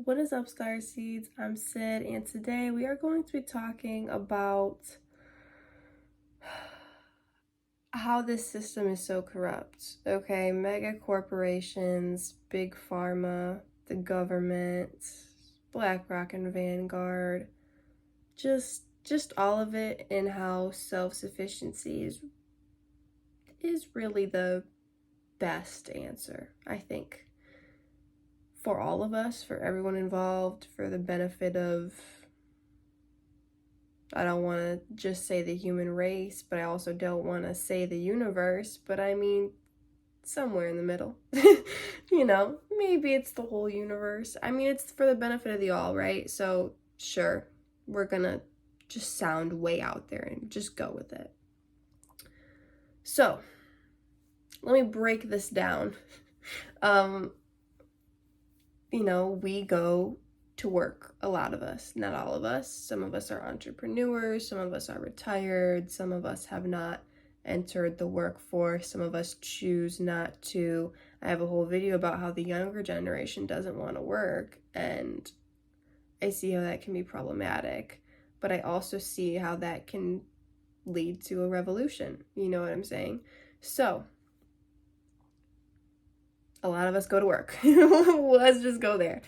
What is up, Star Seeds? I'm Sid, and today we are going to be talking about how this system is so corrupt. Okay, mega corporations, big pharma, the government, BlackRock and Vanguard, just all of it, and how self-sufficiency is really the best answer, I think, for all of us, for everyone involved, for the benefit of, I don't want to just say the human race, but I also don't want to say the universe, but I mean somewhere in the middle. Maybe it's the whole universe. I mean, it's for the benefit of the all, right? So sure, we're gonna just sound way out there and just go with it. So let me break this down. We go to work, a lot of us, not all of us. Some of us are entrepreneurs, some of us are retired, some of us have not entered the workforce, some of us choose not to. I have a whole video about how the younger generation doesn't want to work, and I see how that can be problematic, but I also see how that can lead to a revolution. You know what I'm saying? So a lot of us go to work. Let's just go there.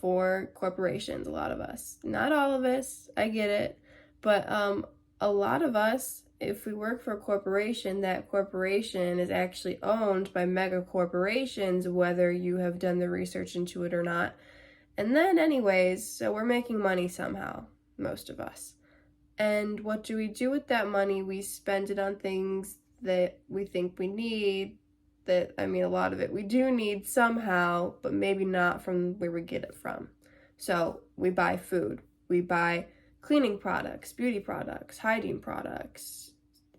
For corporations, a lot of us. Not all of us, I get it. But a lot of us, if we work for a corporation, that corporation is actually owned by mega corporations, whether you have done the research into it or not. And then anyways, so we're making money somehow, most of us. And what do we do with that money? We spend it on things that we think we need, a lot of it we do need somehow, but maybe not from where we get it from. So we buy food, we buy cleaning products, beauty products, hygiene products,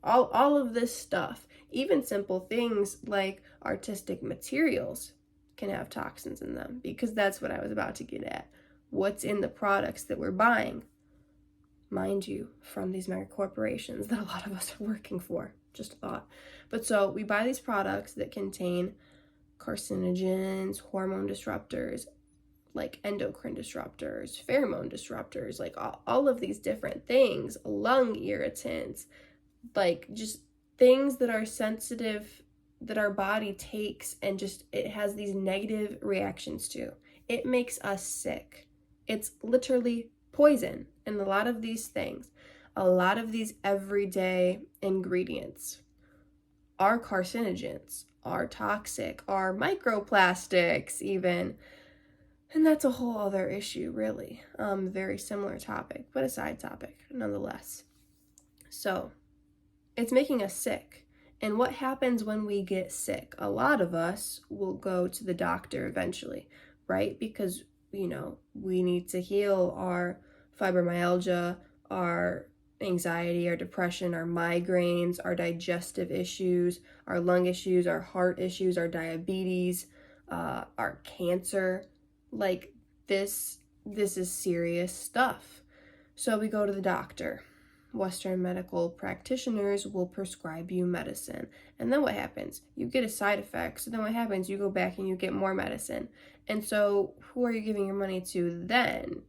all of this stuff. Even simple things like artistic materials can have toxins in them, because that's what I was about to get at. What's in the products that we're buying? Mind you, from these mega corporations that a lot of us are working for. Just a thought. But so we buy these products that contain carcinogens, hormone disruptors, like endocrine disruptors, pheromone disruptors, like all of these different things, lung irritants, like just things that are sensitive, that our body takes and just it has these negative reactions to. It makes us sick. It's literally poison. And a lot of these things, a lot of these everyday ingredients are carcinogens, are toxic, are microplastics even. And that's a whole other issue, really. Very similar topic, but a side topic nonetheless. So it's making us sick. And what happens when we get sick? A lot of us will go to the doctor eventually, right? Because, we need to heal our fibromyalgia, our anxiety, our depression, our migraines, our digestive issues, our lung issues, our heart issues, our diabetes, our cancer. Like this is serious stuff. So we go to the doctor. Western medical practitioners will prescribe you medicine. And then what happens? You get a side effect. So then what happens? You go back and you get more medicine. And so who are you giving your money to then?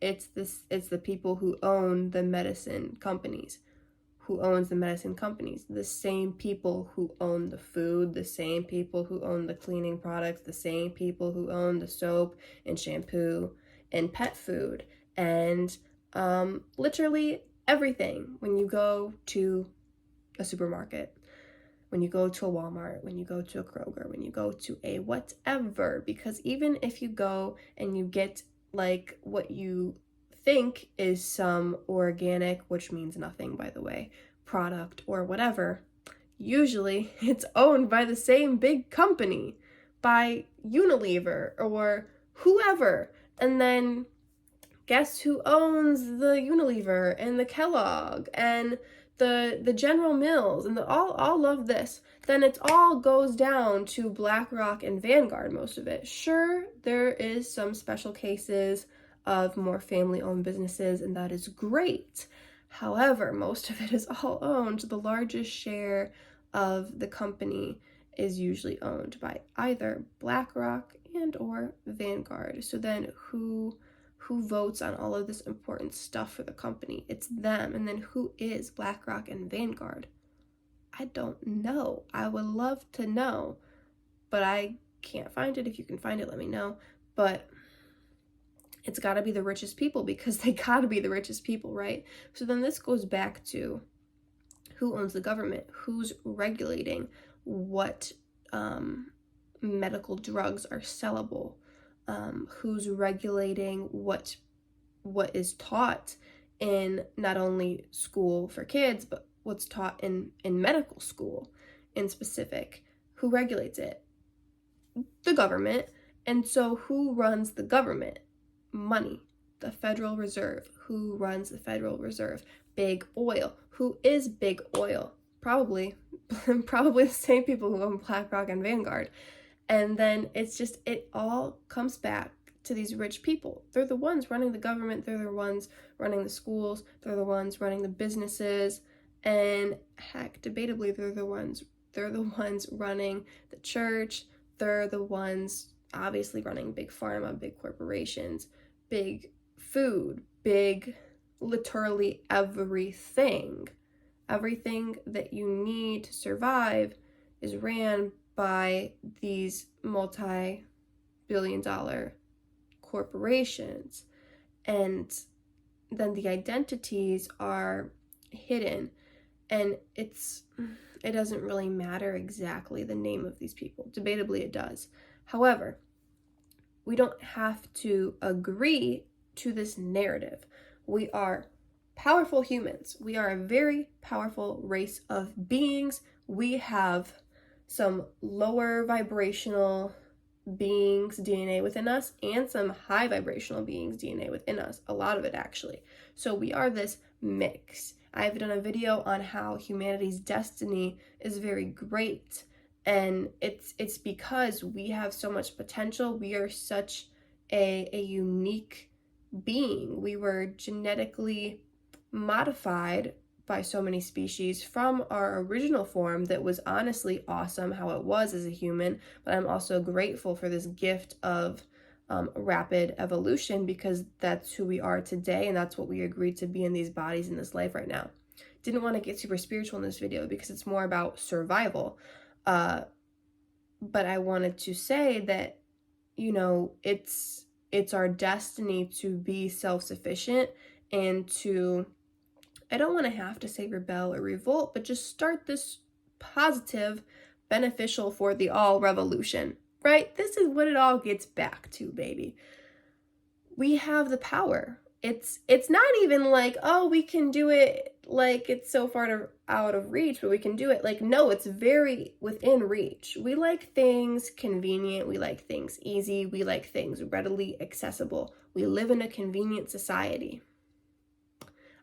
It's the people who own the medicine companies. Who owns the medicine companies? The same people who own the food, the same people who own the cleaning products, the same people who own the soap and shampoo and pet food and literally everything. When you go to a supermarket, when you go to a Walmart, when you go to a Kroger, when you go to a whatever, because even if you go and you get like what you think is some organic, which means nothing by the way, product or whatever, usually it's owned by the same big company, by Unilever or whoever. And then guess who owns the Unilever and the Kellogg and the General Mills and all of this? Then it all goes down to BlackRock and Vanguard, most of it. Sure, there is some special cases of more family-owned businesses, and that is great. However, most of it is all owned. The largest share of the company is usually owned by either BlackRock and or Vanguard. So then who votes on all of this important stuff for the company? It's them. And then who is BlackRock and Vanguard? I don't know. I would love to know, but I can't find it. If you can find it, let me know. But it's got to be the richest people, because they got to be the richest people, right? So then this goes back to who owns the government, who's regulating what medical drugs are sellable, who's regulating what is taught in not only school for kids, but what's taught in medical school in specific. Who regulates it? The government. And so who runs the government? Money. The Federal Reserve. Who runs the Federal Reserve? Big oil. Who is big oil? Probably the same people who own BlackRock and Vanguard. And then it all comes back to these rich people. They're the ones running the government. They're the ones running the schools. They're the ones running the businesses. And heck, debatably, they're the ones running the church. They're the ones obviously running big pharma, big corporations, big food, big literally everything. Everything that you need to survive is ran by these multi-billion-dollar corporations. And then the identities are hidden, and it doesn't really matter exactly the name of these people. Debatably it does. However, we don't have to agree to this narrative. We are powerful humans. We are a very powerful race of beings. We have some lower vibrational beings DNA within us and some high vibrational beings DNA within us, a lot of it actually. So we are this mix. I've done a video on how humanity's destiny is very great, and it's because we have so much potential. We are such a unique being. We were genetically modified by so many species from our original form that was honestly awesome how it was as a human, but I'm also grateful for this gift of rapid evolution, because that's who we are today, and that's what we agreed to be in these bodies in this life right now. Didn't want to get super spiritual in this video because it's more about survival, but I wanted to say that, you know, it's our destiny to be self-sufficient and to, I don't want to have to say rebel or revolt, but just start this positive, beneficial for the all revolution, right? This is what it all gets back to, baby. We have the power. It's not even like, oh, we can do it like it's so far out of reach, but we can do it. Like, no, it's very within reach. We like things convenient. We like things easy. We like things readily accessible. We live in a convenient society.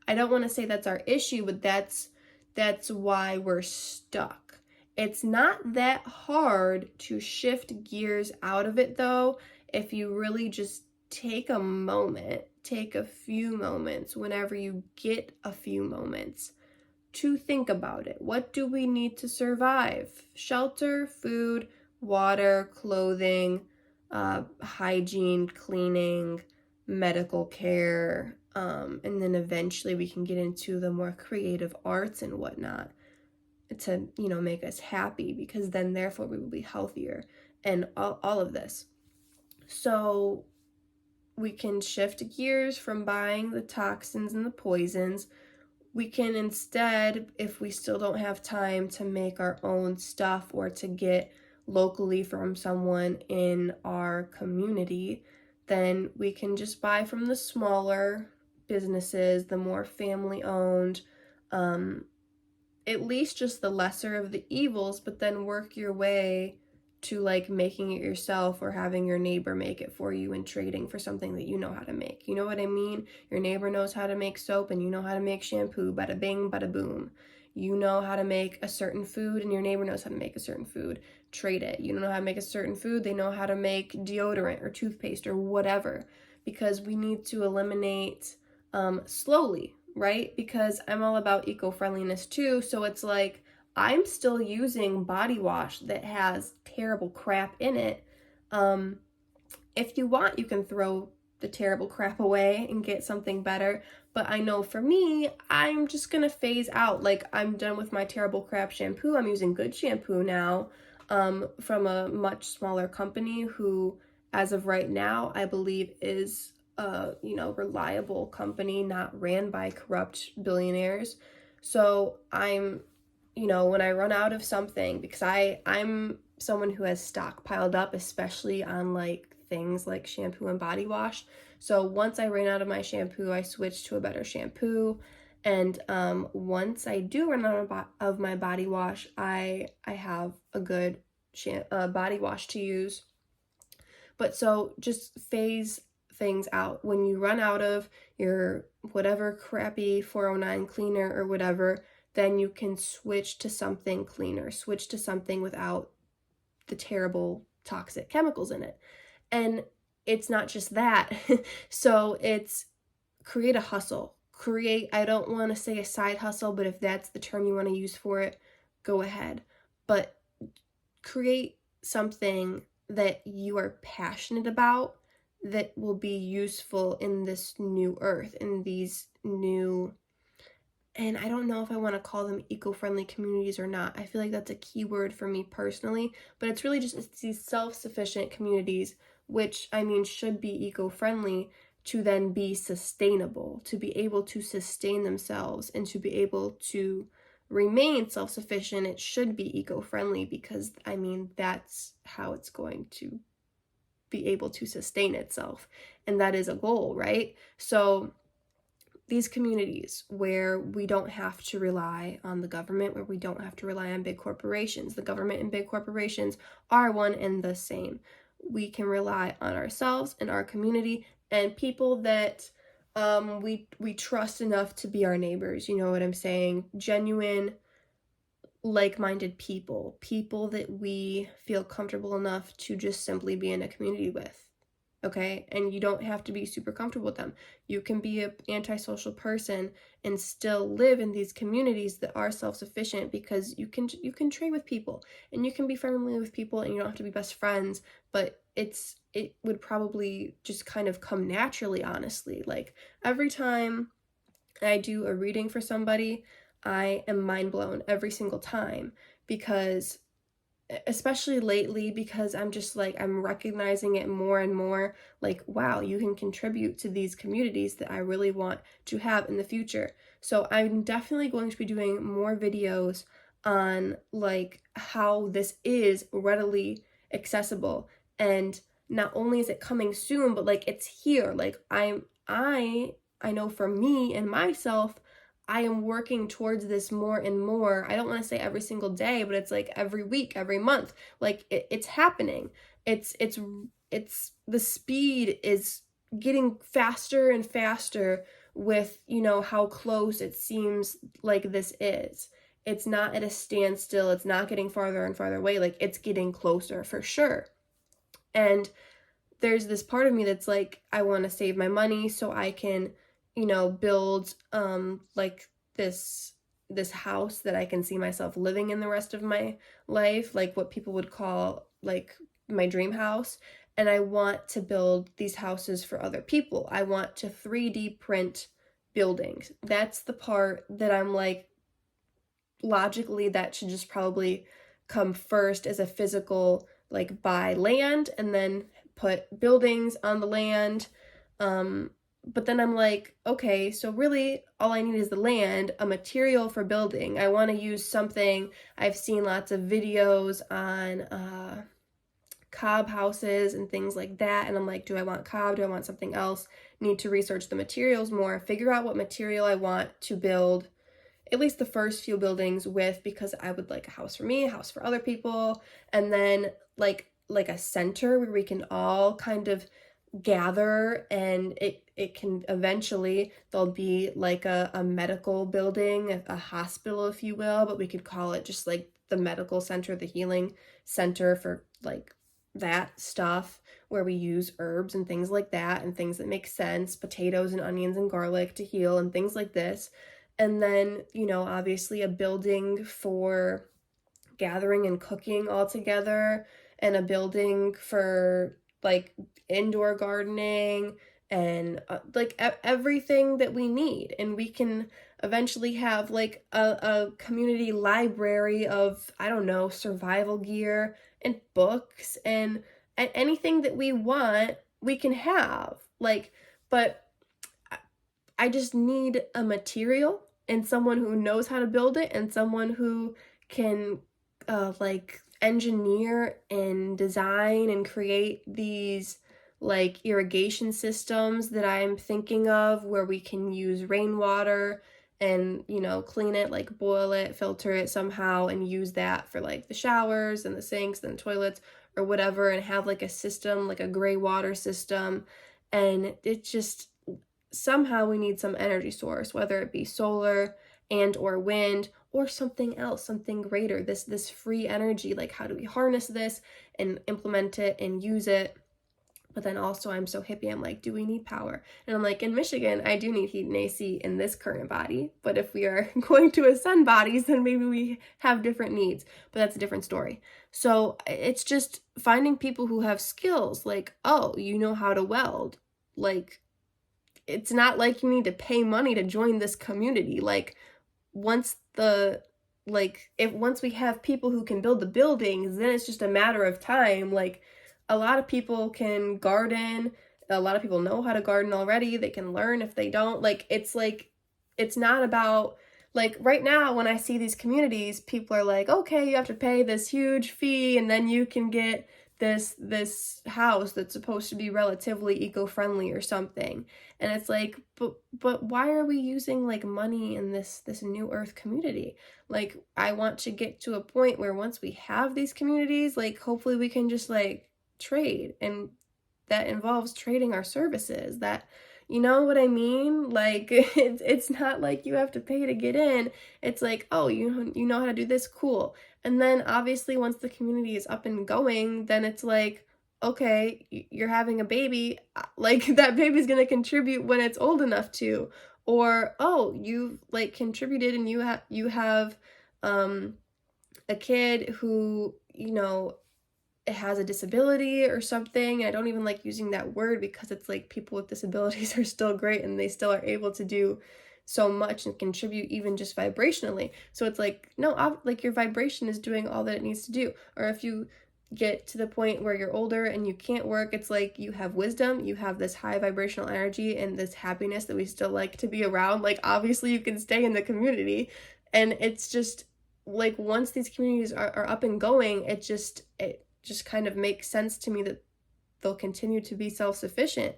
I don't want to say that's our issue, but that's why we're stuck. It's not that hard to shift gears out of it, though, if you really just take a moment, take a few moments, whenever you get a few moments, to think about it. What do we need to survive? Shelter, food, water, clothing, hygiene, cleaning, medical care, and then eventually we can get into the more creative arts and whatnot to, you know, make us happy, because then therefore we will be healthier, and all of this. So we can shift gears from buying the toxins and the poisons. We can instead, if we still don't have time to make our own stuff or to get locally from someone in our community, then we can just buy from the smaller businesses, the more family-owned, at least just the lesser of the evils, but then work your way to like making it yourself or having your neighbor make it for you and trading for something that you know how to make. You know what I mean? Your neighbor knows how to make soap and you know how to make shampoo. Bada bing, bada boom. You know how to make a certain food and your neighbor knows how to make a certain food. Trade it. You don't know how to make a certain food, they know how to make deodorant or toothpaste or whatever, because we need to eliminate slowly, right? Because I'm all about eco-friendliness too, so it's like I'm still using body wash that has terrible crap in it, if you want, you can throw the terrible crap away and get something better. But I know for me, I'm just gonna phase out. Like, I'm done with my terrible crap shampoo. I'm using good shampoo now, from a much smaller company who, as of right now, I believe is a, reliable company, not ran by corrupt billionaires. So I'm, when I run out of something, because I'm someone who has stock piled up, especially on like things like shampoo and body wash. So once I ran out of my shampoo, I switched to a better shampoo. And once I do run out of my body wash, I have a good body wash to use. But so just phase things out. When you run out of your whatever crappy 409 cleaner or whatever, then you can switch to something cleaner, switch to something without the terrible toxic chemicals in it. And it's not just that. So it's create a hustle. I don't want to say a side hustle, but if that's the term you want to use for it, go ahead. But create something that you are passionate about that will be useful in this new earth, in these new, and I don't know if I want to call them eco-friendly communities or not. I feel like that's a key word for me personally, but it's really just it's these self-sufficient communities, which I mean should be eco-friendly to then be sustainable, to be able to sustain themselves and to be able to remain self-sufficient. It should be eco-friendly because I mean that's how it's going to be able to sustain itself, and that is a goal, right? So these communities where we don't have to rely on the government, where we don't have to rely on big corporations. The government and big corporations are one and the same. We can rely on ourselves and our community and people that we trust enough to be our neighbors. You know what I'm saying? Genuine, like-minded people that we feel comfortable enough to just simply be in a community with. Okay, and you don't have to be super comfortable with them. You can be an antisocial person and still live in these communities that are self-sufficient, because you can trade with people and you can be friendly with people and you don't have to be best friends, but it would probably just kind of come naturally, honestly. Like every time I do a reading for somebody, I am mind blown every single time, because especially lately, because I'm just like, I'm recognizing it more and more, like, wow, you can contribute to these communities that I really want to have in the future. So I'm definitely going to be doing more videos on like how this is readily accessible, and not only is it coming soon, but like it's here. Like I know for me and myself, I am working towards this more and more. I don't want to say every single day, but it's like every week, every month. Like it's happening. It's the speed is getting faster and faster with, how close it seems like this is. It's not at a standstill. It's not getting farther and farther away. Like it's getting closer for sure. And there's this part of me that's like, I want to save my money so I can, build like this house that I can see myself living in the rest of my life, like what people would call like my dream house. And I want to build these houses for other people. I want to 3D print buildings. That's the part that I'm like, logically that should just probably come first as a physical, like buy land and then put buildings on the land. But then I'm like, okay, so really all I need is the land, a material for building. I want to use something. I've seen lots of videos on cob houses and things like that, and I'm like, do I want cob? Do I want something else? Need to research the materials more, figure out what material I want to build at least the first few buildings with, because I would like a house for me, a house for other people, and then like a center where we can all kind of gather, and it can eventually, there'll be like a medical building, a hospital if you will, but we could call it just like the medical center, the healing center for like that stuff, where we use herbs and things like that and things that make sense, potatoes and onions and garlic to heal and things like this. And then, obviously a building for gathering and cooking all together, and a building for like indoor gardening and like everything that we need. And we can eventually have like a community library of, I don't know, survival gear and books and anything that we want, we can have. Like, but I just need a material and someone who knows how to build it and someone who can like engineer and design and create these like irrigation systems that I'm thinking of, where we can use rainwater and, you know, clean it, like boil it, filter it somehow, and use that for like the showers and the sinks and the toilets or whatever, and have like a system, like a gray water system. And it just, somehow we need some energy source, whether it be solar and or wind or something else, something greater, this free energy. Like, how do we harness this and implement it and use it? But then also, I'm so hippie, I'm like, do we need power? And I'm like, in Michigan, I do need heat and AC in this current body, but if we are going to ascend bodies, then maybe we have different needs, but that's a different story. So it's just finding people who have skills, like, oh, you know how to weld. Like, it's not like you need to pay money to join this community. Like, once we have people who can build the buildings, then it's just a matter of time. Like, a lot of people can garden, a lot of people know how to garden already, they can learn if they don't. Like, it's not about, like, right now when I see these communities, people are like, okay, you have to pay this huge fee and then you can get this house that's supposed to be relatively eco-friendly or something. And it's like, but why are we using like money in this new earth community? Like, I want to get to a point where once we have these communities, like, hopefully we can just like trade, and that involves trading our services. That, you know what I mean? Like, it's not like you have to pay to get in. It's like, oh, you know how to do this, cool. And then obviously once the community is up and going, then it's like, okay, you're having a baby, like that baby's going to contribute when it's old enough to. Or, oh, you've like contributed and you have a kid who, you know, has a disability or something. I don't even like using that word, because it's like people with disabilities are still great and they still are able to do so much and contribute even just vibrationally. So it's like, no, like your vibration is doing all that it needs to do. Or if you get to the point where you're older and you can't work, it's like you have wisdom, you have this high vibrational energy and this happiness that we still like to be around. Like, obviously you can stay in the community. And it's just like, once these communities are up and going, it just kind of makes sense to me that they'll continue to be self-sufficient,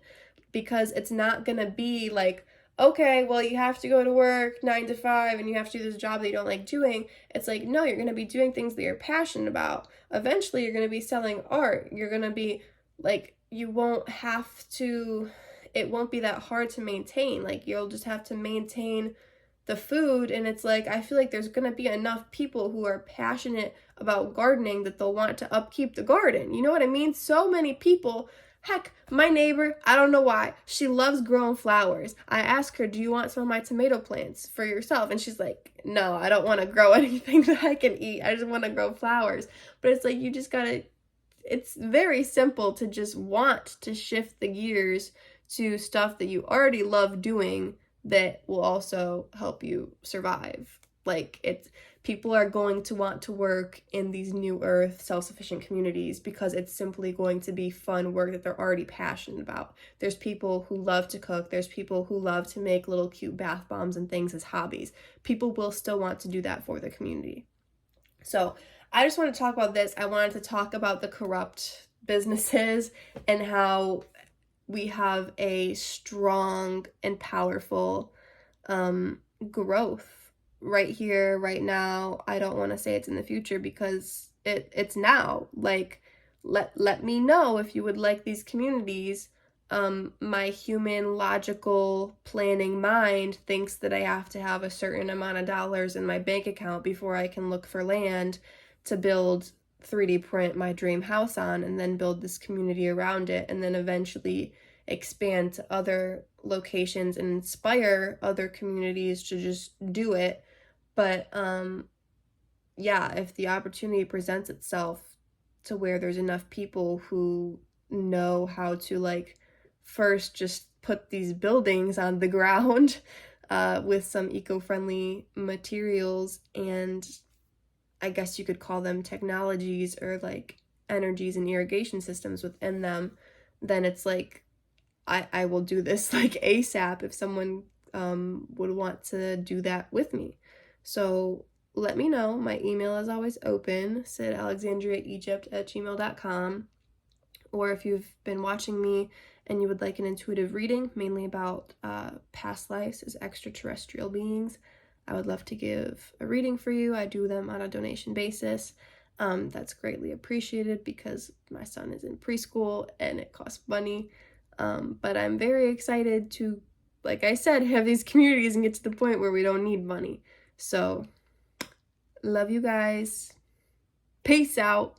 because it's not going to be like, okay, well, you have to go to work 9 to 5 and you have to do this job that you don't like doing. It's like, no, you're going to be doing things that you're passionate about. Eventually, you're going to be selling art. You're going to be like, you won't have to, it won't be that hard to maintain. Like, you'll just have to maintain the food. And it's like, I feel like there's going to be enough people who are passionate about gardening that they'll want to upkeep the garden. You know what I mean? So many people. Heck, my neighbor, I don't know why, she loves growing flowers. I asked her, do you want some of my tomato plants for yourself? And she's like, no, I don't want to grow anything that I can eat. I just want to grow flowers. But it's like, you just gotta, it's very simple to just want to shift the gears to stuff that you already love doing that will also help you survive. Like, it's, people are going to want to work in these new earth self-sufficient communities because it's simply going to be fun work that they're already passionate about. There's people who love to cook. There's people who love to make little cute bath bombs and things as hobbies. People will still want to do that for the community. So I just want to talk about this. I wanted to talk about the corrupt businesses and how we have a strong and powerful growth right here, right now. I don't want to say it's in the future, because it's now. Like, let me know if you would like these communities. My human logical planning mind thinks that I have to have a certain amount of dollars in my bank account before I can look for land to build 3D print my dream house on, and then build this community around it, and then eventually expand to other locations and inspire other communities to just do it. But yeah, if the opportunity presents itself to where there's enough people who know how to like first just put these buildings on the ground with some eco-friendly materials, and I guess you could call them technologies or like energies and irrigation systems within them, then it's like I will do this like ASAP if someone would want to do that with me. So let me know. My email is always open, sydalexandriaegypt@gmail.com. Or if you've been watching me and you would like an intuitive reading, mainly about past lives as extraterrestrial beings, I would love to give a reading for you. I do them on a donation basis. That's greatly appreciated because my son is in preschool and it costs money. But I'm very excited to, like I said, have these communities and get to the point where we don't need money. So, love you guys. Peace out.